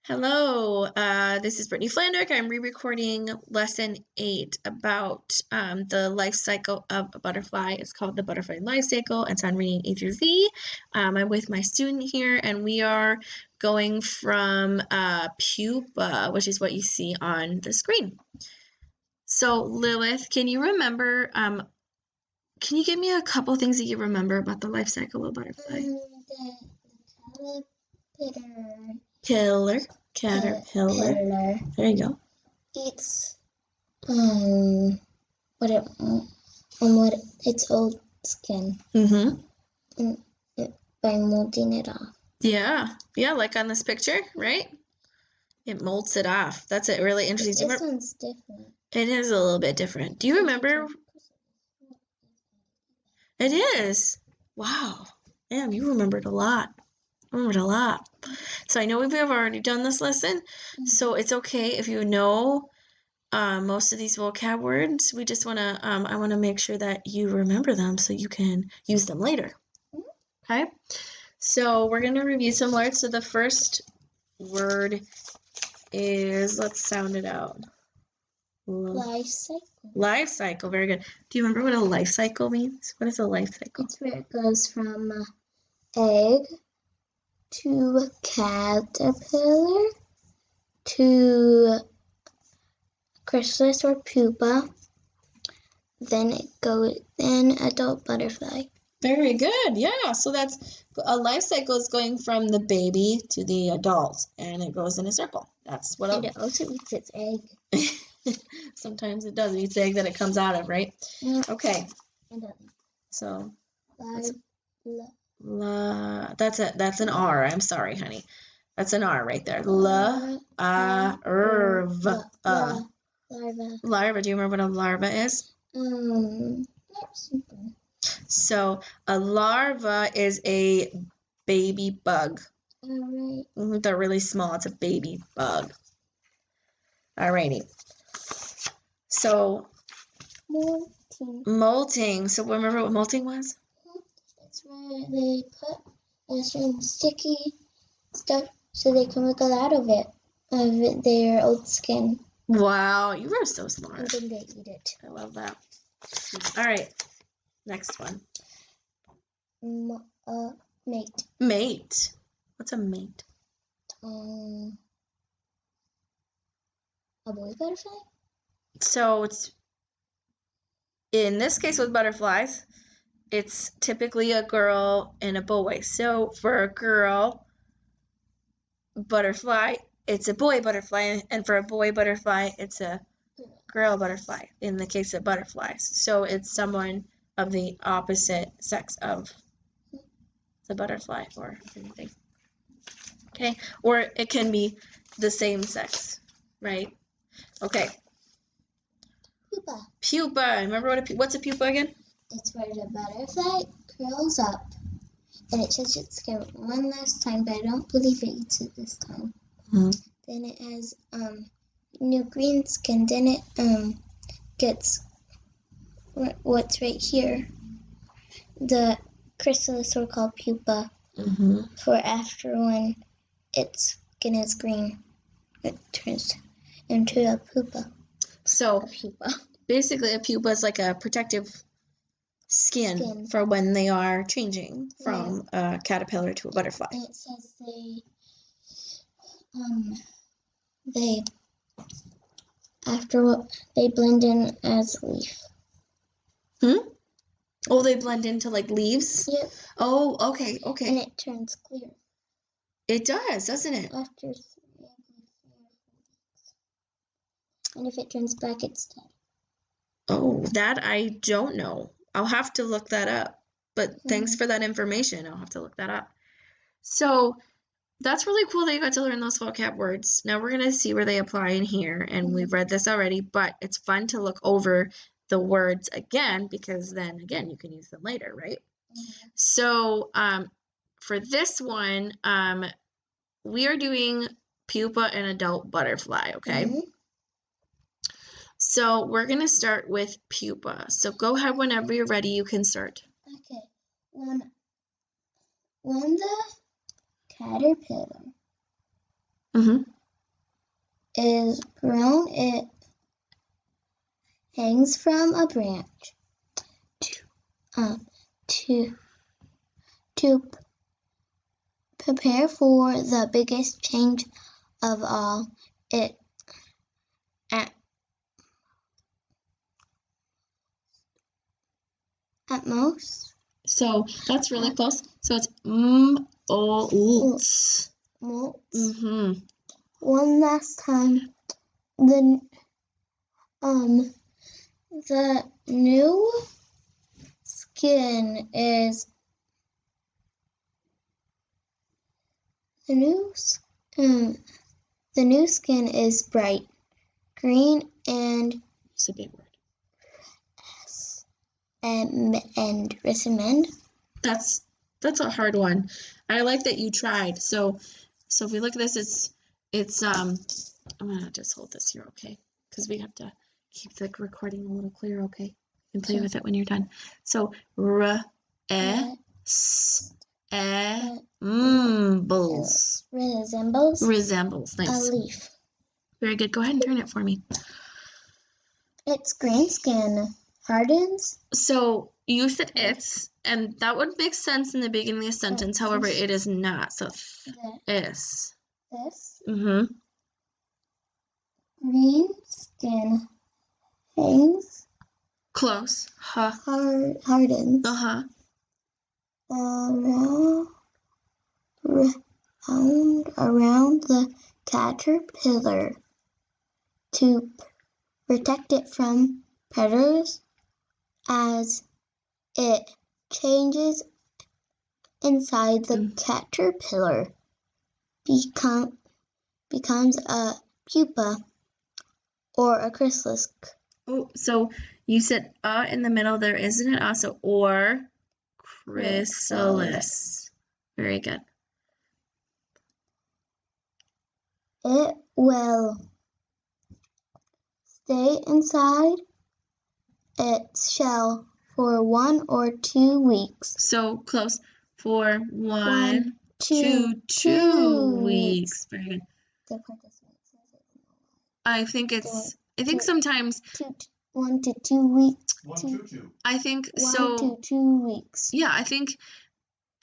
Hello, this is Brittany Flandrick. I'm re-recording lesson 8 about the life cycle of a butterfly. It's called the butterfly life cycle. It's on reading A through Z. I'm with my student here, and we are going from pupa, which is what you see on the screen. So Lilith, can you remember, can you give me a couple things that you remember about the life cycle of a butterfly? The Caterpillar. There you go. It's its old skin. By molding it off. Yeah, like on this picture, right? It molds it off. That's a really interesting. This one's different. It is a little bit different. Do you remember? It is. Wow. Damn, you remembered a lot. So I know we've already done this lesson, so it's okay if you know most of these vocab words. We just want to, I want to make sure that you remember them so you can use them later. Okay? So we're going to review some words. So the first word is, let's sound it out. Life cycle. Life cycle, very good. Do you remember what a life cycle means? What is a life cycle? It's where it goes from egg to caterpillar to chrysalis or pupa, then adult butterfly. Very good. Yeah. So that's a life cycle is going from the baby to the adult, and it goes in a circle. That's what. And it also eats its egg. Sometimes it does. It eats the egg that it comes out of, right? Yeah. Okay. So. That's an R. I'm sorry, honey. That's an R right there. Larva. Larva. Do you remember what a larva is? Not super. So a larva is a baby bug. All right. They're really small. It's a baby bug. Alrighty. So molting. So remember what molting was? It's where they put some sticky stuff so they can wiggle out of their old skin. Wow, you are so smart. And then they eat it. I love that. All right, next one. Mate. Mate. What's a mate? A boy butterfly? So it's, in this case with butterflies, it's typically a girl and a boy. So for a girl butterfly, it's a boy butterfly, and for a boy butterfly, it's a girl butterfly in the case of butterflies. So it's someone of the opposite sex of the butterfly or anything. Okay, or it can be the same sex, right? Okay. Pupa. Remember what's a pupa again? It's where the butterfly curls up and it touches its skin one last time, but I don't believe it eats it this time. Then it has new green skin. Then it gets what's right here. The chrysalis are called pupa. For after when its skin is green, it turns into a pupa. So basically a pupa is like a protective skin for when they are changing from a caterpillar to a butterfly. And it says they blend in as leaf. Oh, they blend into like leaves? Yep. Oh, okay. And it turns clear. It does, doesn't it? After 3 weeks. And if it turns black, it's dead. Oh, that I don't know. I'll have to look that up. But thanks for that information. I'll have to look that up. So that's really cool that you got to learn those vocab words. Now we're going to see where they apply in here. And we've read this already, but it's fun to look over the words again because then, again, you can use them later, right? So for this one, we are doing pupa and adult butterfly, okay? So we're going to start with pupa. So go ahead whenever you're ready. You can start. Okay. When the caterpillar is grown, it hangs from a branch to prepare for the biggest change of all. It at most. So that's really close. So it's molts. Molts. One last time. The new skin is the new skin is bright green and it's a big word. And recommend. That's a hard one. I like that you tried. So if we look at this, it's I'm gonna just hold this here, okay? Because we have to keep the recording a little clear, okay? You can play with it when you're done. So resembles. Nice. A leaf. Very good. Go ahead and turn it for me. Its green skin hardens. So you said it's, and that would make sense in the beginning of the sentence. However, it is not. So is. This. Green skin hangs. Close. Hardens. Around the caterpillar to protect it from predators. As it changes inside, the caterpillar becomes a pupa or a chrysalis. Oh, so you said in the middle there, isn't it? Also, or chrysalis. Very good. It will stay inside its shell for 1 or 2 weeks. So close. For 1 to 2 weeks. Very good. I think sometimes 1 to 2 weeks. I think 1 so. to 2 weeks. Yeah, I think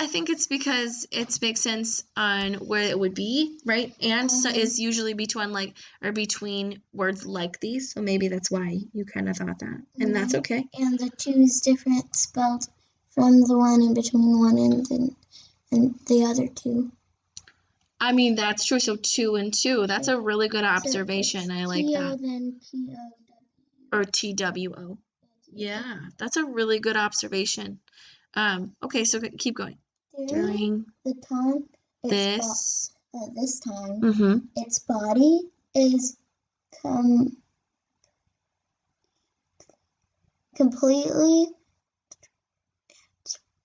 it's because it makes sense on where it would be, right? And so is usually between words like these. So maybe that's why you kind of thought that. And that's okay. And the 2 is different spelled from the one in between 1 and the other 2. I mean, that's true. So 2 and 2. That's a really good observation. I like that. Then P-O-W. Or T-W-O. Yeah, that's a really good observation. Okay, so keep going. During the time this time, its body is completely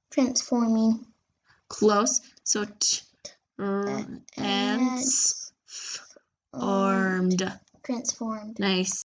transforming. Close. So transformed. Transformed. Nice.